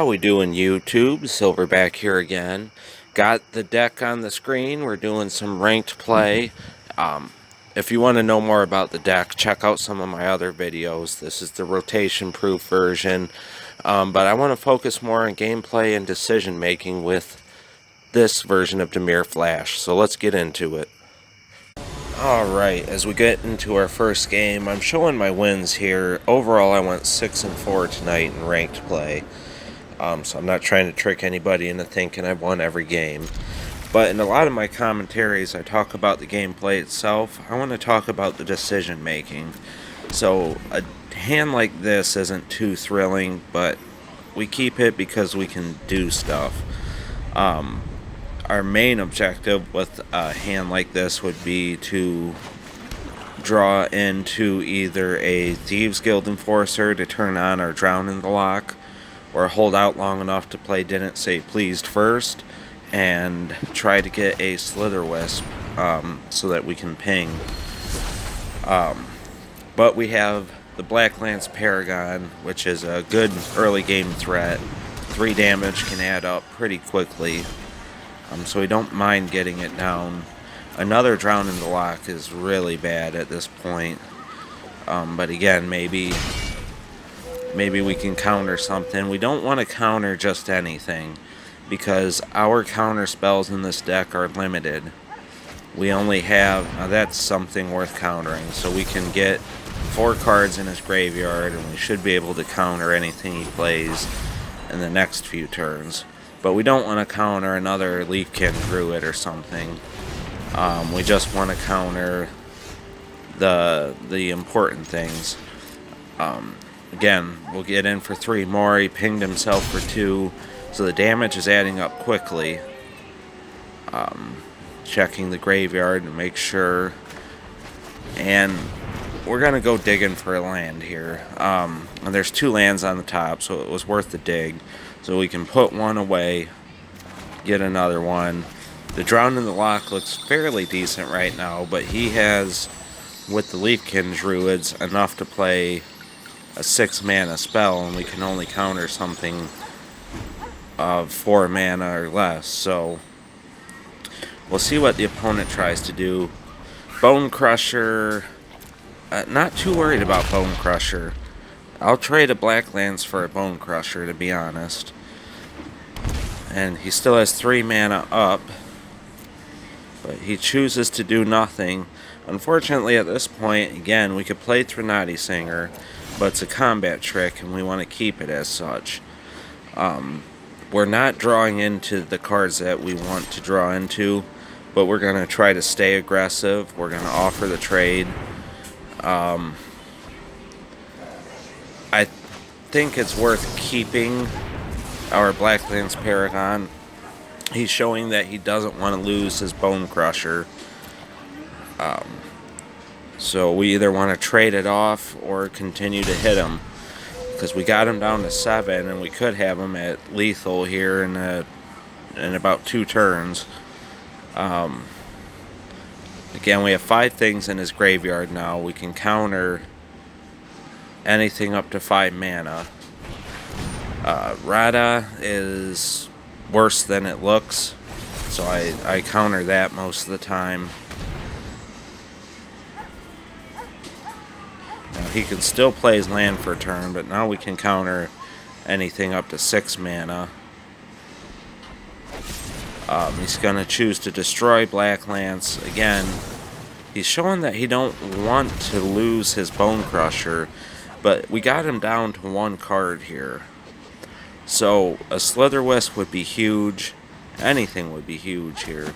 How we doing, YouTube? Silverback here again. Got the deck on the screen. We're doing some ranked play. If you want to know more about the deck, check out some of my other videos. This is the rotation-proof version. But I want to focus more on gameplay and decision-making with this version of Dimir Flash. So let's get into it. Alright, as we get into our first game, I'm showing my wins here. Overall, I went 6-4 tonight in ranked play. So I'm not trying to trick anybody into thinking I've won every game. But in a lot of my commentaries, I talk about the gameplay itself. I want to talk about the decision making. So a hand like this isn't too thrilling, but we keep it because we can do stuff. Our main objective with a hand like this would be to draw into either a Thieves Guild Enforcer to turn on or drown in the Loch, or hold out long enough to play Didn't Say Pleased first, and try to get a Slitherwisp so that we can ping. But we have the Blacklance Paragon, which is a good early game threat. 3 damage can add up pretty quickly, so we don't mind getting it down. Another Drown in the Loch is really bad at this point, but again, maybe we can counter something. We don't want to counter just anything, because our counter spells in this deck are limited. We only have, now that's something worth countering, so we can get 4 cards in his graveyard, and we should be able to counter anything he plays in the next few turns. But we don't want to counter another Leafkin Druid or something. We just want to counter the important things. Again, we'll get in for 3 more. He pinged himself for 2, so the damage is adding up quickly. Checking the graveyard to make sure. And we're going to go digging for a land here. And there's 2 lands on the top, so it was worth the dig. So we can put 1 away, get another one. The Drown in the Loch looks fairly decent right now, but he has, with the Leafkin Druids, enough to play a 6-mana spell, and we can only counter something of 4 mana or less. So we'll see what the opponent tries to do. Bone Crusher, not too worried about Bone Crusher. I'll trade a Blacklance for a Bone Crusher, to be honest. And he still has 3 mana up, but he chooses to do nothing. Unfortunately, at this point, again, we could play Threnody Singer, but it's a combat trick, and we want to keep it as such. We're not drawing into the cards that we want to draw into, but we're going to try to stay aggressive. We're going to offer the trade. I think it's worth keeping our Blacklance Paragon. He's showing that he doesn't want to lose his Bone Crusher. So we either want to trade it off or continue to hit him, because we got him down to 7, and we could have him at lethal here in about 2 turns. Again, we have 5 things in his graveyard now. We can counter anything up to 5 mana. Rada is worse than it looks, so I counter that most of the time. Now, he can still play his land for a turn, but now we can counter anything up to 6 mana. He's going to choose to destroy Blacklance. Again, he's showing that he don't want to lose his Bone Crusher, but we got him down to 1 card here. So a Slitherwisp would be huge. Anything would be huge here.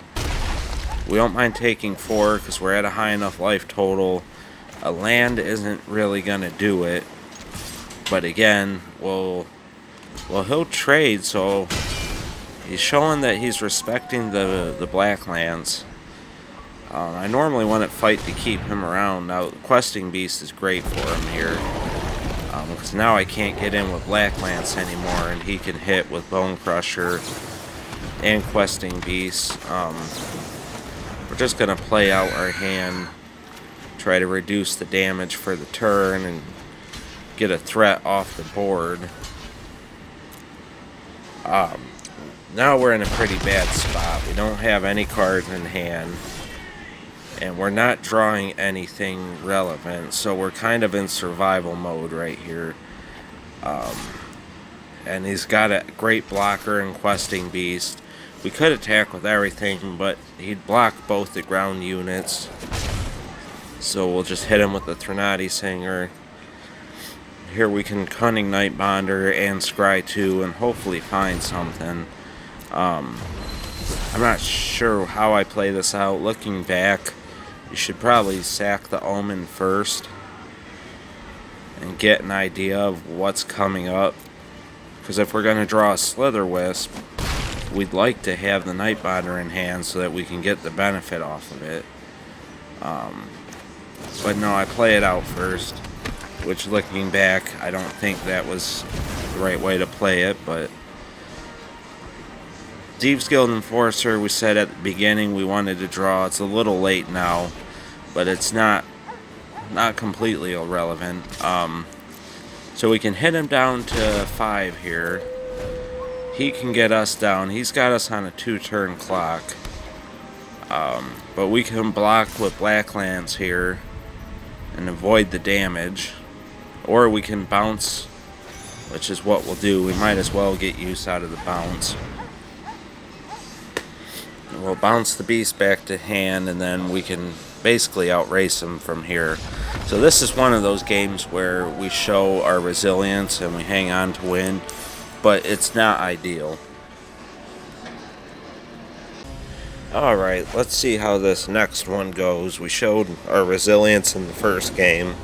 We don't mind taking 4 because we're at a high enough life total. A land isn't really going to do it. But again, he'll trade, so he's showing that he's respecting the Blacklance. I normally want to fight to keep him around. Now, Questing Beast is great for him here, because now I can't get in with Blacklance anymore, and he can hit with Bone Crusher and Questing Beast. We're just going to play out our hand, try to reduce the damage for the turn, and get a threat off the board. Now we're in a pretty bad spot. We don't have any cards in hand, and we're not drawing anything relevant, so we're kind of in survival mode right here. And he's got a great blocker in Questing Beast. We could attack with everything, but he'd block both the ground units. So we'll just hit him with the Threnody Singer. Here we can Cunning Nightbonder and Scry 2 and hopefully find something. I'm not sure how I play this out. Looking back, you should probably sack the Omen first and get an idea of what's coming up. Because if we're going to draw a Slitherwisp, we'd like to have the Nightbonder in hand so that we can get the benefit off of it. But no, I play it out first, which looking back, I don't think that was the right way to play it, but Thieves Guild Enforcer, we said at the beginning we wanted to draw. It's a little late now, but it's not completely irrelevant. So we can hit him down to 5 here. He can get us down. He's got us on a 2-turn clock. But we can block with Blacklance here and avoid the damage. Or we can bounce, which is what we'll do. We might as well get use out of the bounce. We'll bounce the beast back to hand, and then we can basically outrace him from here. So this is one of those games where we show our resilience and we hang on to win, but it's not ideal. Alright, let's see how this next one goes. We showed our resilience in the first game.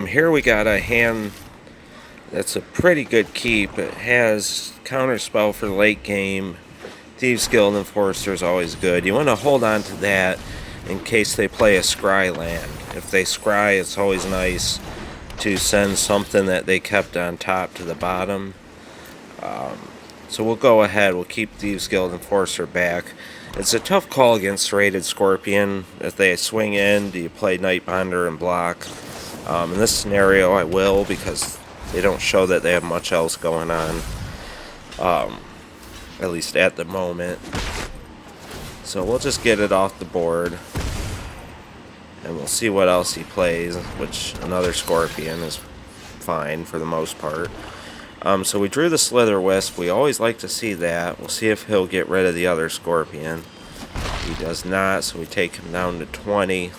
Here we got a hand that's a pretty good keep. It has counterspell for the late game. Thieves Guild Enforcer is always good. You want to hold on to that in case they play a scry land. If they scry, it's always nice to send something that they kept on top to the bottom. So we'll go ahead. We'll keep Thieves Guild Enforcer back. It's a tough call against Rated Scorpion. If they swing in, do you play Nightbonder and block? In this scenario, I will, because they don't show that they have much else going on. At least at the moment. So we'll just get it off the board. And we'll see what else he plays, which another Scorpion is fine for the most part. So we drew the Slitherwisp. We always like to see that. We'll see if he'll get rid of the other Scorpion. He does not, so we take him down to 20.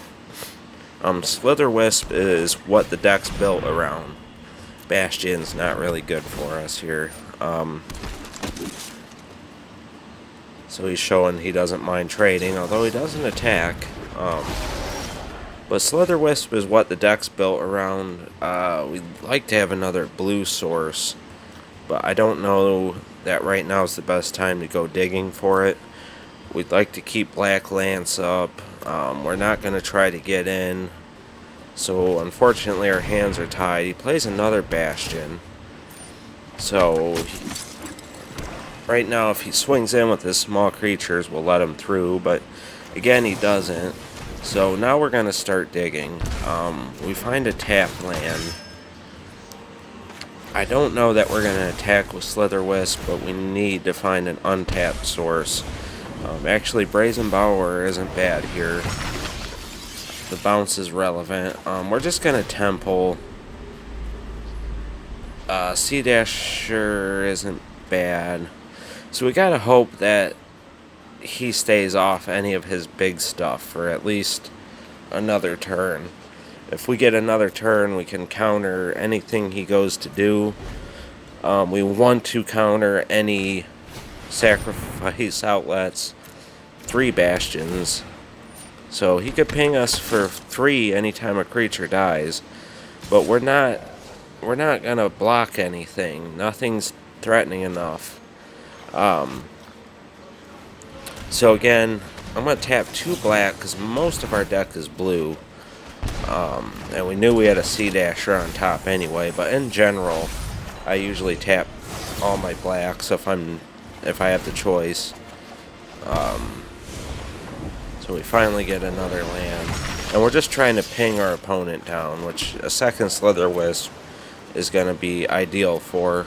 Slitherwisp is what the deck's built around. Bastion's not really good for us here. So he's showing he doesn't mind trading, although he doesn't attack. But Slitherwisp is what the deck's built around. We'd like to have another blue source, but I don't know that right now is the best time to go digging for it. We'd like to keep Blacklance up. We're not going to try to get in. So unfortunately our hands are tied. He plays another Bastion. So right now if he swings in with his small creatures, we'll let him through. But again, he doesn't. So now we're going to start digging. We find a tap land. I don't know that we're going to attack with Slitherwisp, but we need to find an untapped source. Actually, Brazen Bower isn't bad here. The bounce is relevant. We're just going to Temple. Sea-Dasher isn't bad. So we got to hope that he stays off any of his big stuff for at least another turn. If we get another turn, we can counter anything he goes to do. We want to counter any sacrifice outlets, 3 Bastions. So he could ping us for 3 anytime a creature dies, but we're not gonna block anything. Nothing's threatening enough. So again, I'm gonna tap 2 black because most of our deck is blue. And we knew we had a Sea-Dasher on top anyway, but in general, I usually tap all my blacks if I have the choice. So we finally get another land, and we're just trying to ping our opponent down, which a second Slitherwisp is going to be ideal for.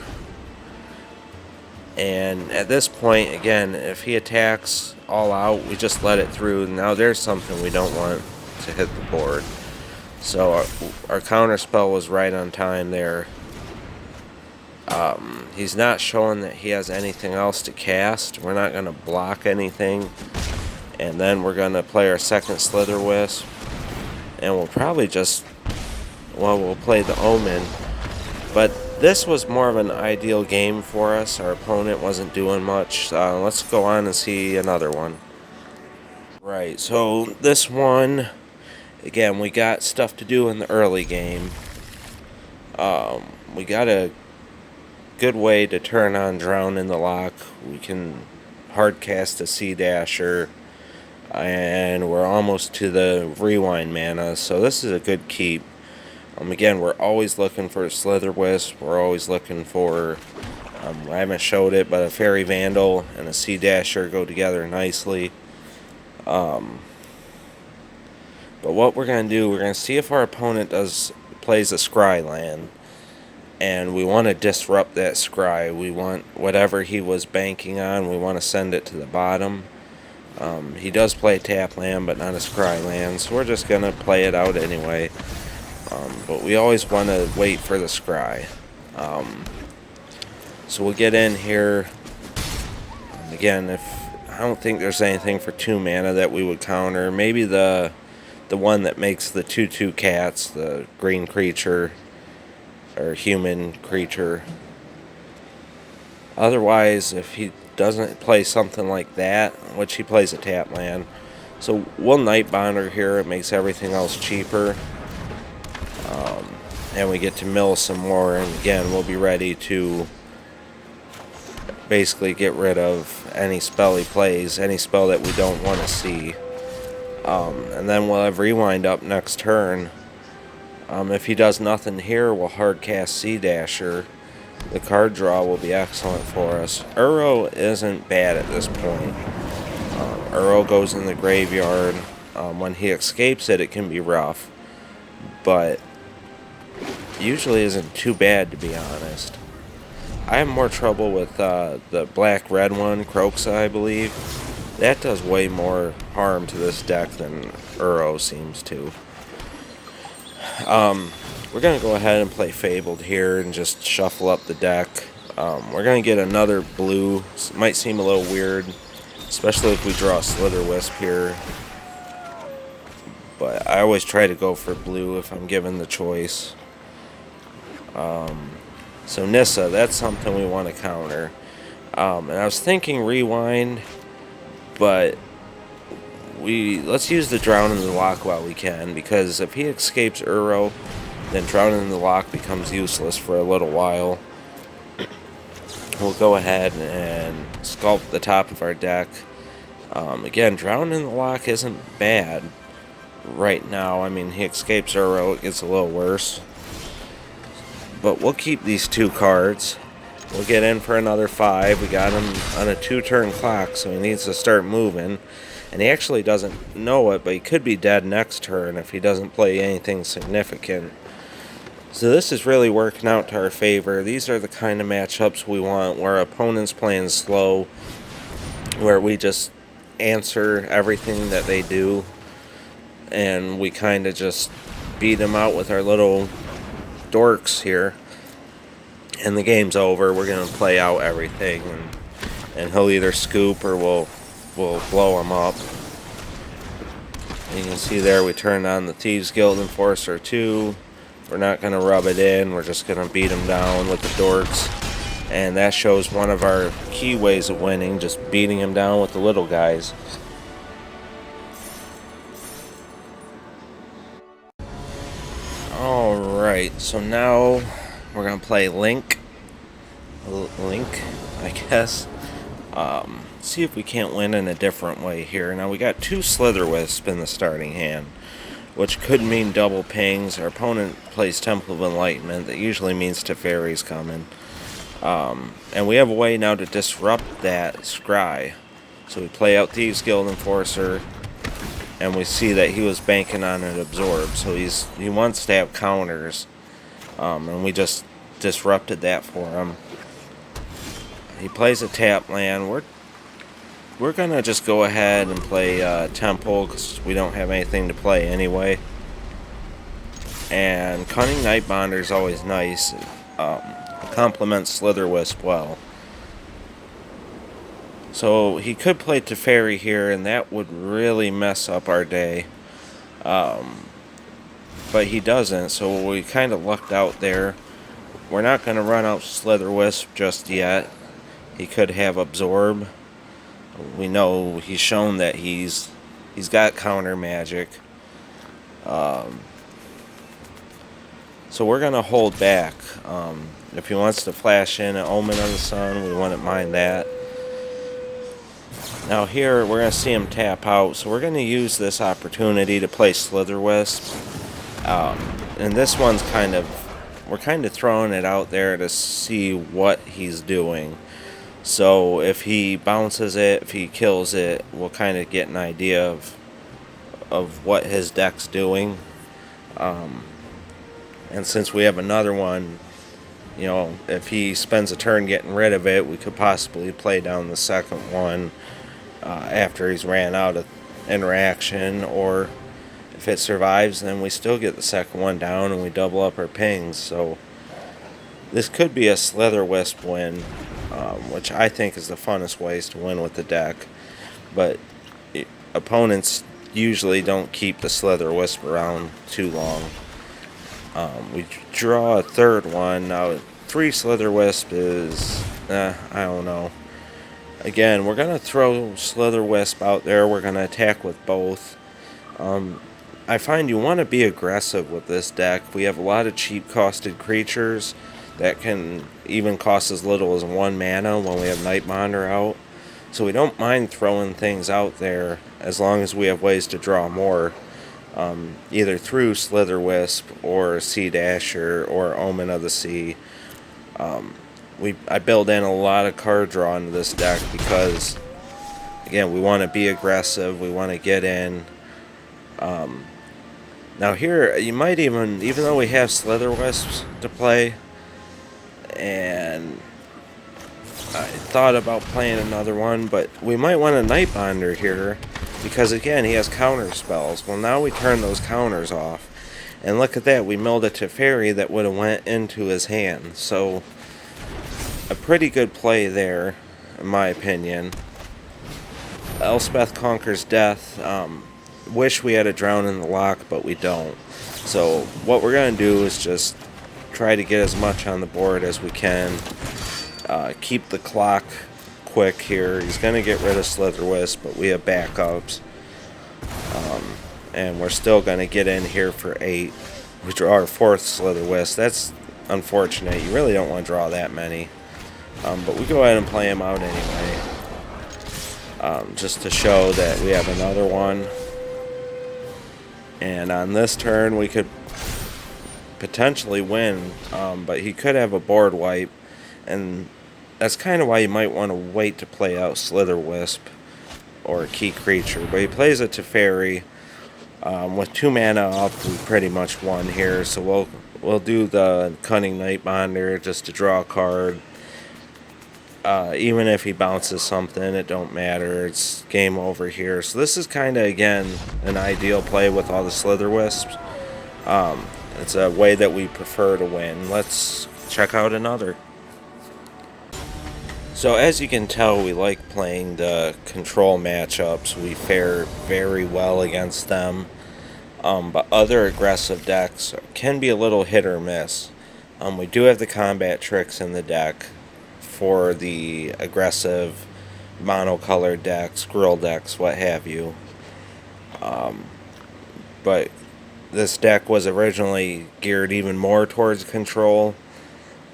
And at this point, again, if he attacks all out, we just let it through. Now there's something we don't want to hit the board. So our counter spell was right on time there. He's not showing that he has anything else to cast. We're not going to block anything. And then we're going to play our second Slitherwisp. And we'll probably just, well, we'll play the Omen. But this was more of an ideal game for us. Our opponent wasn't doing much. Let's go on and see another one. Right, so this one, again, we got stuff to do in the early game. We got a good way to turn on Drown in the Loch. We can hardcast a Sea-Dasher, and we're almost to the rewind mana, so this is a good keep. Again, we're always looking for a Slitherwisp. We're always looking for, I haven't showed it, but a Faerie Vandal and a Sea-Dasher go together nicely. But what we're going to do, we're going to see if our opponent plays a Scry land. And we want to disrupt that Scry. We want whatever he was banking on, we want to send it to the bottom. He does play tap land, but not a Scry land, so we're just going to play it out anyway. But we always want to wait for the Scry. So we'll get in here. Again, I don't think there's anything for 2 mana that we would counter. Maybe the one that makes the 2/2 cats, the green creature, or human creature. Otherwise, if he doesn't play something like that, which he plays a tap land, so we'll Nightbonder here. It makes everything else cheaper. And we get to mill some more, and again, we'll be ready to basically get rid of any spell he plays, any spell that we don't want to see. And then we'll have Rewind up next turn. If he does nothing here, we'll hardcast Sea-Dasher. The card draw will be excellent for us. Uro isn't bad at this point. Uro goes in the graveyard. When he escapes it, it can be rough. But usually isn't too bad, to be honest. I have more trouble with the black-red one, Croxa, I believe. That does way more harm to this deck than Uro seems to. We're going to go ahead and play Fabled here and just shuffle up the deck. We're going to get another blue. It might seem a little weird, especially if we draw a Slitherwisp here. But I always try to go for blue if I'm given the choice. So Nissa, that's something we want to counter. And I was thinking Rewind, but let's use the Drown in the Loch while we can, because if he escapes Uro, then Drown in the Loch becomes useless for a little while. We'll go ahead and sculpt the top of our deck. Again, Drown in the Loch isn't bad right now. I mean, he escapes Uro, it gets a little worse. But we'll keep these 2 cards. We'll get in for another 5. We got him on a 2-turn clock, so he needs to start moving. And he actually doesn't know it, but he could be dead next turn if he doesn't play anything significant. So this is really working out to our favor. These are the kind of matchups we want, where opponents playing slow, where we just answer everything that they do, and we kind of just beat them out with our little dorks here. And the game's over. We're going to play out everything, and he'll either scoop or we'll blow him up. And you can see there we turned on the Thieves Guild Enforcer 2. We're not going to rub it in. We're just going to beat him down with the dorks. And that shows one of our key ways of winning, just beating him down with the little guys. Alright, so now we're going to play Link, I guess. See if we can't win in a different way here. Now we got 2 Slitherwisp in the starting hand, which could mean double pings. Our opponent plays Temple of Enlightenment. That usually means Teferi's coming. And we have a way now to disrupt that Scry. So we play out Thieves Guild Enforcer, and we see that he was banking on an Absorb. So he wants to have counters, and we just disrupted that for him. He plays a tap land. We're gonna just go ahead and play Temple because we don't have anything to play anyway. And Cunning Nightbonder is always nice. Complements Slitherwisp well. So he could play Teferi here, and that would really mess up our day. But he doesn't, so we kind of lucked out there. We're not going to run out Slitherwisp just yet. He could have Absorb. We know he's shown that he's got counter magic. So we're going to hold back. If he wants to flash in an Omen on the Sun, we wouldn't mind that. Now here, we're going to see him tap out, so we're going to use this opportunity to play Slitherwisp. And this one's we're kind of throwing it out there to see what he's doing. So if he bounces it, if he kills it, we'll kind of get an idea of what his deck's doing. And since we have another one, you know, if he spends a turn getting rid of it, we could possibly play down the second one after he's ran out of interaction. Or if it survives, then we still get the second one down and we double up our pings. So this could be a Slitherwisp win, which I think is the funnest ways to win with the deck. But opponents usually don't keep the Slitherwisp around too long. We draw a third one. Now, 3 Slitherwisp is, I don't know. Again, we're going to throw Slitherwisp out there. We're going to attack with both. I find you want to be aggressive with this deck. We have a lot of cheap costed creatures that can even cost as little as 1 mana when we have Nightbonder out. So we don't mind throwing things out there as long as we have ways to draw more. Either through Slitherwisp or Sea-Dasher or Omen of the Sea. I build in a lot of card draw into this deck because, again, we want to be aggressive. We want to get in. Now here, you might even though we have Slitherwisps to play, and I thought about playing another one, but we might want a Nightbonder here. Because again, he has counter spells. Well, now we turn those counters off. And look at that, we milled a Teferi that would have went into his hand. So, a pretty good play there, in my opinion. Elspeth Conquers Death. Wish we had a Drown in the Loch, but we don't. So, what we're going to do is just try to get as much on the board as we can. Keep the clock quick here. He's going to get rid of Slitherwisp, but we have backups. And we're still going to get in here for 8. We draw our 4th Slitherwisp. That's unfortunate. You really don't want to draw that many. But we go ahead and play him out anyway. Just to show that we have another one. And on this turn, we could potentially win. But he could have a board wipe. And that's kind of why you might want to wait to play out Slitherwisp or a key creature. But he plays a Teferi. With 2 mana up, we pretty much won here. So we'll do the Cunning Nightbonder just to draw a card. Even if he bounces something, it don't matter. It's game over here. So this is kind of, again, an ideal play with all the Slitherwisps. It's a way that we prefer to win. Let's check out another. So as you can tell, we like playing the control matchups. We fare very well against them. But other aggressive decks can be a little hit or miss. We do have the combat tricks in the deck for the aggressive monocolored decks, squirrel decks, what have you. But this deck was originally geared even more towards control.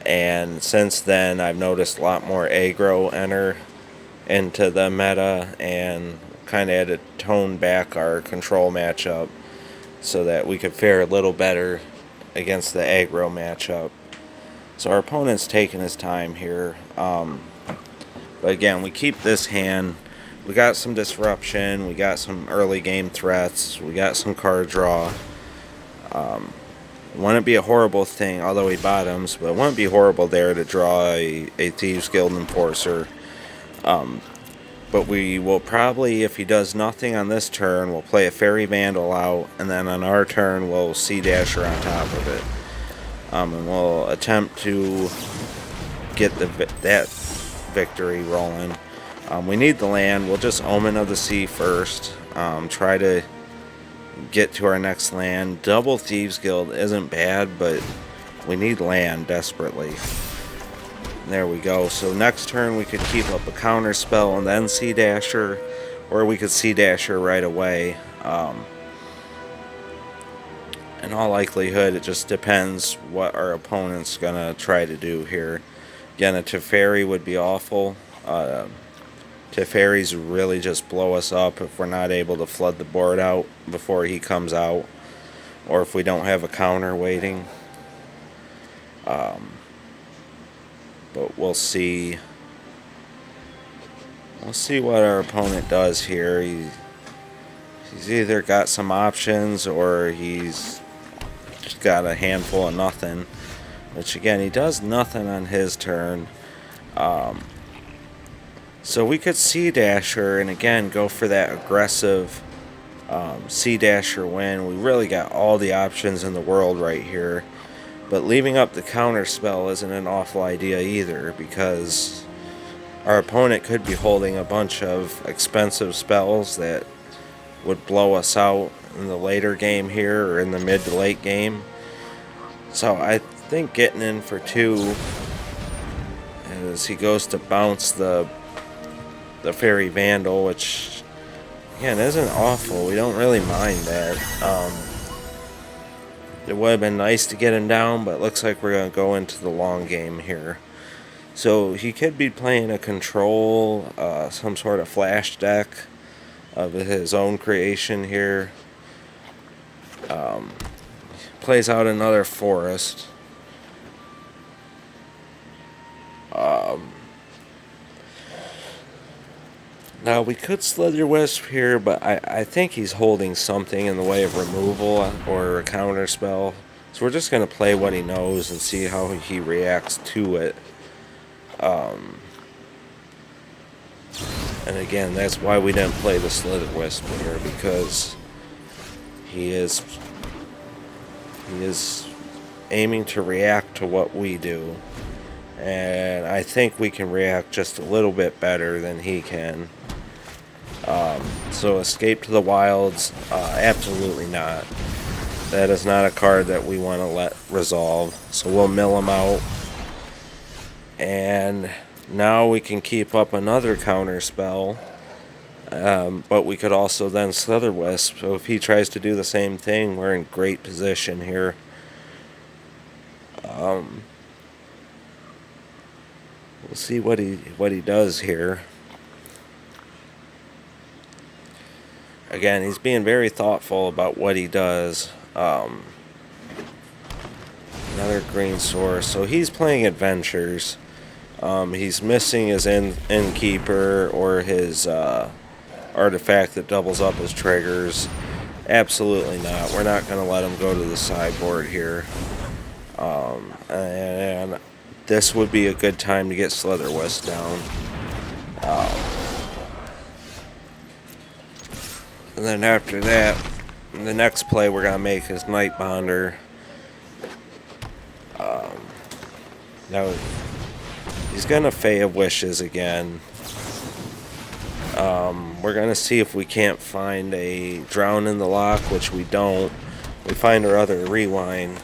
And since then, I've noticed a lot more aggro enter into the meta and kind of had to tone back our control matchup so that we could fare a little better against the aggro matchup. So our opponent's taking his time here. But again, we keep this hand. We got some disruption. We got some early game threats. We got some card draw. It wouldn't be a horrible thing, although he bottoms, but it wouldn't be horrible there to draw a Thieves Guild Enforcer. But we will probably, if he does nothing on this turn, we'll play a Faerie Vandal out, and then on our turn we'll Sea-Dasher on top of it. And we'll attempt to get that victory rolling. We need the land. We'll just Omen of the Sea first. Try to get to our next land. Double Thieves Guild isn't bad, but we need land desperately. There we go. So next turn we could keep up a counter spell and then Sea-Dasher, or we could Sea-Dasher right away. In all likelihood, it just depends what our opponent's gonna try to do here. Again, a Teferi would be awful. Teferis really just blow us up if we're not able to flood the board out before he comes out, or if we don't have a counter waiting. But we'll see. We'll see what our opponent does here. He's either got some options or he's just got a handful of nothing. Which again, he does nothing on his turn. So we could Sea-Dasher and again go for that aggressive Sea-Dasher win. We really got all the options in the world right here. But leaving up the counter spell isn't an awful idea either, because our opponent could be holding a bunch of expensive spells that would blow us out in the later game here, or in the mid to late game. So I think getting in for 2 as he goes to bounce the Faerie Vandal, which again isn't awful. We don't really mind that. It would have been nice to get him down, but it looks like we're going to go into the long game here. So he could be playing a control, some sort of flash deck of his own creation here. Plays out another forest. Now we could Slitherwisp here, but I think he's holding something in the way of removal or a counter spell. So we're just going to play what he knows and see how he reacts to it. And again, that's why we didn't play the Slitherwisp here, because he is aiming to react to what we do. And I think we can react just a little bit better than he can. So Escape to the Wilds, absolutely not. That is not a card that we want to let resolve. So we'll mill him out. And now we can keep up another counter spell. But we could also then Slitherwisp. So if he tries to do the same thing, we're in great position here. We'll see what he does here. Again, he's being very thoughtful about what he does. Another green source. So he's playing adventures. He's missing his innkeeper or his artifact that doubles up his triggers. Absolutely not. We're not going to let him go to the sideboard here. And this would be a good time to get Slitherwisp down. And then after that, the next play we're going to make is Nightbonder. Now, he's going to Fae of Wishes again. We're going to see if we can't find a Drown in the Loch, which we don't. We find our other Rewind.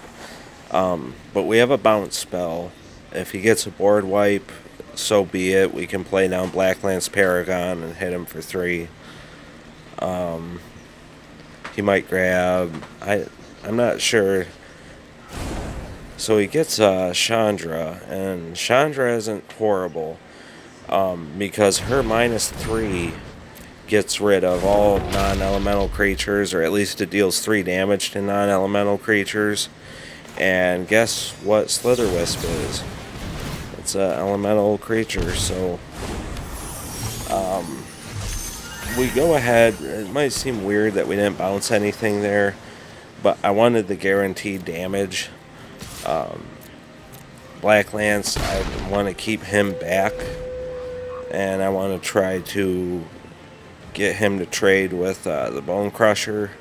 But we have a bounce spell. If he gets a board wipe, so be it. We can play down Blacklance Paragon and hit him for 3. He might grab... I'm not sure. So he gets Chandra, and Chandra isn't horrible, because her -3 gets rid of all non-elemental creatures, or at least it deals 3 damage to non-elemental creatures. And guess what Slitherwisp is? It's an elemental creature, so we go ahead. It might seem weird that we didn't bounce anything there, but I wanted the guaranteed damage. Blacklance, I want to keep him back, and I want to try to get him to trade with the Bone Crusher.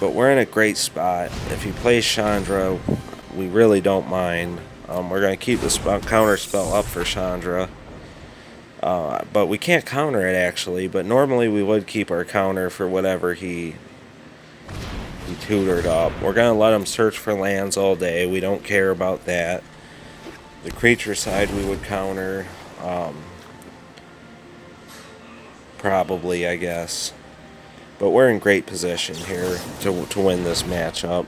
But we're in a great spot. If he plays Chandra, we really don't mind. We're going to keep the counter spell up for Chandra. But we can't counter it, actually. But normally we would keep our counter for whatever he tutored up. We're going to let him search for lands all day. We don't care about that. The creature side we would counter. Probably, I guess. But we're in great position here to win this matchup.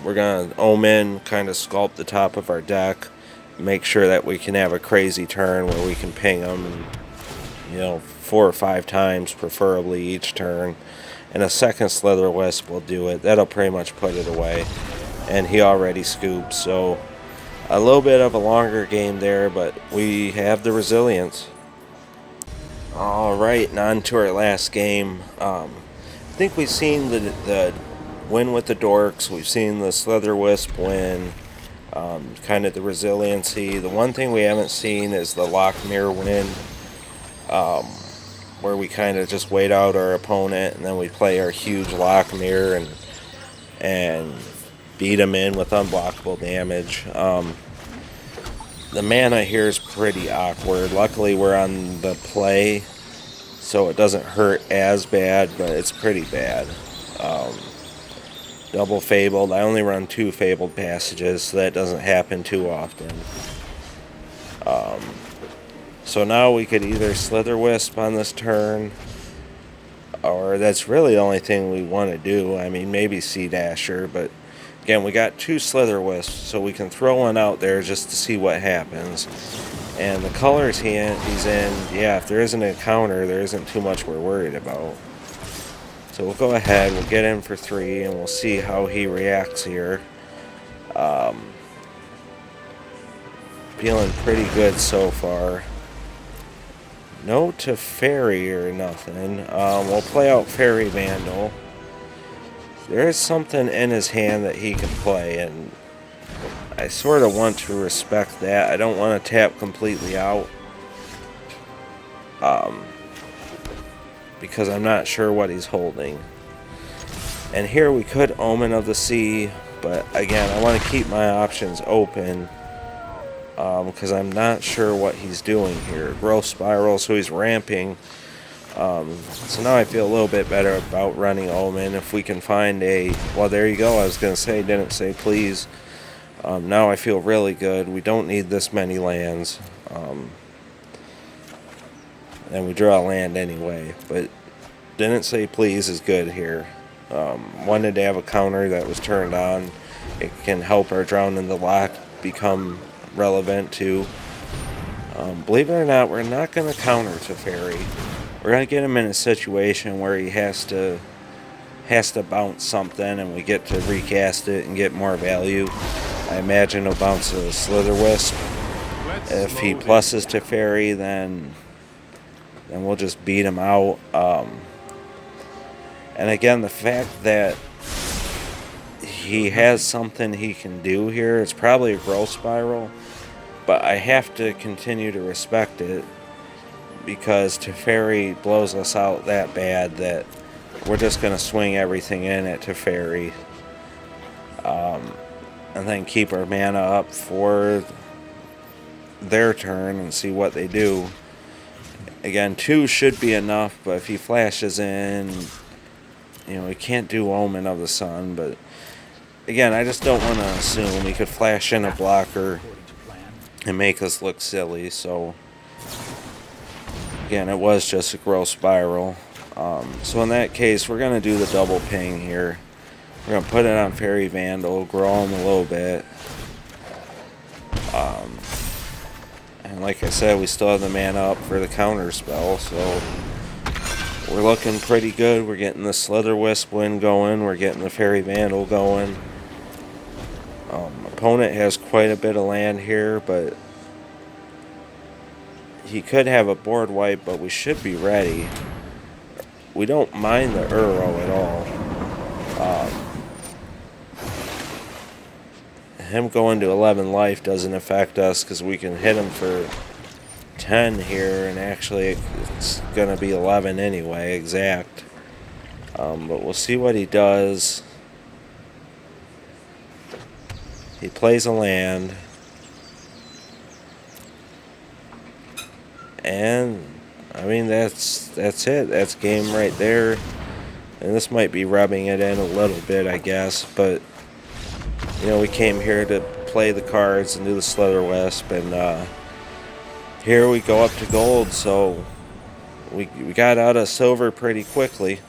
We're going to Omen, kind of sculpt the top of our deck. Make sure that we can have a crazy turn where we can ping them, 4 or 5 times, preferably each turn. And a second Slitherwisp will do it. That'll pretty much put it away. And he already scooped, so a little bit of a longer game there, but we have the resilience. Alright, and on to our last game. I think we've seen the win with the Dorks. We've seen the Slitherwisp win. Kind of the resiliency. The one thing we haven't seen is the Lochmere win. Where we kind of just wait out our opponent and then we play our huge Lochmere and beat him in with unblockable damage. The mana here is pretty awkward. Luckily we're on the play, so it doesn't hurt as bad, but it's pretty bad. Double Fabled. I only run 2 Fabled Passages, so that doesn't happen too often. So now we could either Slitherwisp on this turn, or that's really the only thing we want to do. I mean, maybe Sea-Dasher, but again, we got 2 Slitherwisps, so we can throw one out there just to see what happens. And the colors he's in, yeah, if there isn't a counter, there isn't too much we're worried about. So we'll go ahead, we'll get in for 3, and we'll see how he reacts here. Feeling pretty good so far. No Teferi or nothing. We'll play out Faerie Vandal. There is something in his hand that he can play, and I sort of want to respect that. I don't want to tap completely out. Because I'm not sure what he's holding. And here we could Omen of the Sea, but again, I want to keep my options open. Because I'm not sure what he's doing here. Growth Spiral, so he's ramping. So now I feel a little bit better about running Omen. If we can find a... Well, there you go. I was going to say, didn't say please. Now I feel really good. We don't need this many lands. And we draw a land anyway. But didn't say please is good here. Wanted to have a counter that was turned on. It can help our Drown in the Loch become relevant too. Believe it or not, we're not going to counter Teferi. We're going to get him in a situation where he has to bounce something and we get to recast it and get more value. I imagine he'll bounce a Slitherwisp. If he pluses Teferi, then we'll just beat him out. And again, the fact that he has something he can do here, it's probably a Growth Spiral, but I have to continue to respect it because Teferi blows us out that bad that we're just going to swing everything in at Teferi, and then keep our mana up for their turn and see what they do. Again, 2 should be enough, but if he flashes in, we can't do Omen of the Sun, but again, I just don't want to assume he could flash in a blocker and make us look silly, so again, it was just a Growth Spiral. So in that case, we're going to do the double ping here. We're going to put it on Faerie Vandal, grow him a little bit. And like I said, we still have the mana up for the counter spell, so we're looking pretty good. We're getting the Slitherwisp win going. We're getting the Faerie Vandal going. Opponent has quite a bit of land here, but he could have a board wipe, but we should be ready. We don't mind the Uro at all. Him going to 11 life doesn't affect us because we can hit him for 10 here, and actually it's going to be 11 anyway, exact. But we'll see what he does. He plays a land. And, I mean, that's it. That's game right there. And this might be rubbing it in a little bit, I guess. But, you know, we came here to play the cards and do the Slitherwisp. And here we go up to gold. So we got out of silver pretty quickly.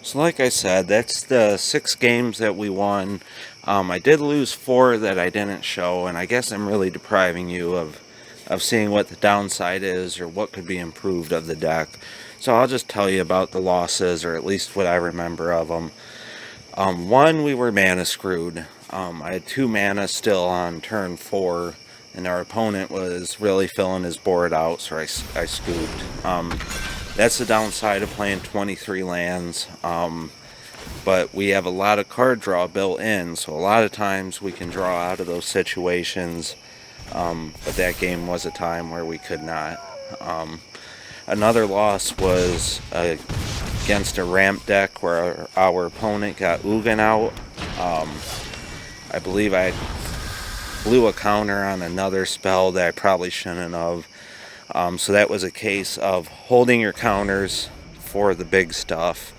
So like I said, that's the 6 games that we won. I did lose 4 that I didn't show. And I guess I'm really depriving you of seeing what the downside is or what could be improved of the deck. So I'll just tell you about the losses, or at least what I remember of them. 1, we were mana screwed. I had 2 mana still on turn 4, and our opponent was really filling his board out, so I scooped. That's the downside of playing 23 lands. But we have a lot of card draw built in, so a lot of times we can draw out of those situations. But that game was a time where we could not. Another loss was against a ramp deck where our opponent got Ugin out. I believe I blew a counter on another spell that I probably shouldn't have. So that was a case of holding your counters for the big stuff.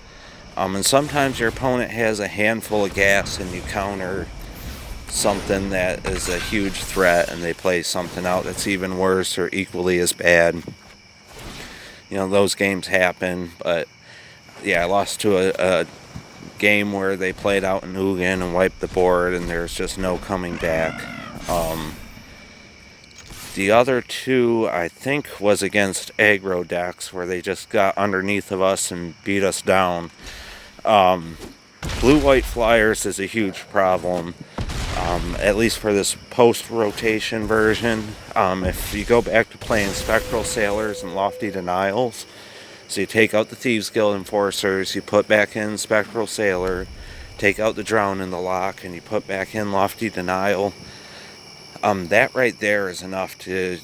And sometimes your opponent has a handful of gas and you counter something that is a huge threat and they play something out that's even worse or equally as bad. You know, those games happen, but yeah, I lost to a game where they played out in Ugin and wiped the board and there's just no coming back. The other 2, I think, was against aggro decks where they just got underneath of us and beat us down. Blue-white flyers is a huge problem. At least for this post-rotation version. If you go back to playing Spectral Sailors and Lofty Denials, so you take out the Thieves Guild Enforcers, you put back in Spectral Sailor, take out the Drown in the Loch, and you put back in Lofty Denial. That right there is enough to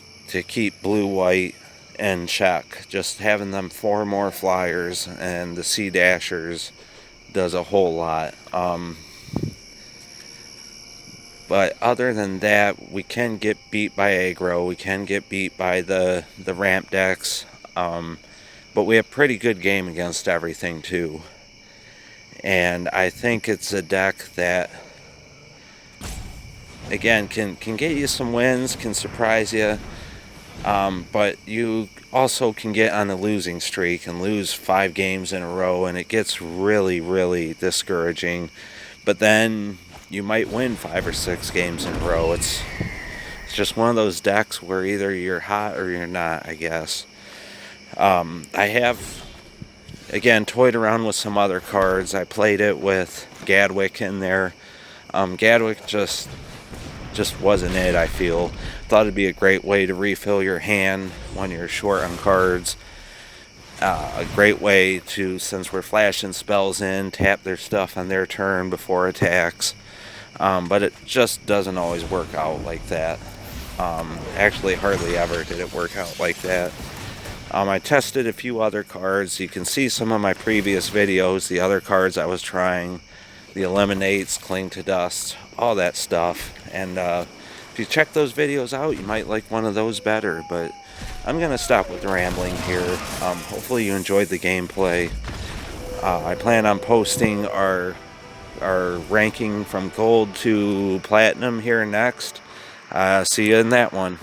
keep blue-white in check. Just having them 4 more flyers and the Sea-Dashers does a whole lot. But other than that, we can get beat by aggro, we can get beat by the ramp decks, but we have pretty good game against everything too. And I think it's a deck that, again, can get you some wins, can surprise you, but you also can get on a losing streak and lose 5 games in a row, and it gets really, really discouraging. But then you might win 5 or 6 games in a row. It's just one of those decks where either you're hot or you're not, I guess. I have, again, toyed around with some other cards. I played it with Gadwick in there. Gadwick just wasn't it, I feel. Thought it'd be a great way to refill your hand when you're short on cards. A great way to, since we're flashing spells in, tap their stuff on their turn before attacks. But it just doesn't always work out like that. Actually, hardly ever did it work out like that. I tested a few other cards. You can see some of my previous videos, the other cards I was trying, the Eliminates, Cling to Dust, all that stuff. And if you check those videos out, you might like one of those better. But I'm going to stop with the rambling here. Hopefully you enjoyed the gameplay. I plan on posting our ranking from gold to platinum here next. See you in that one.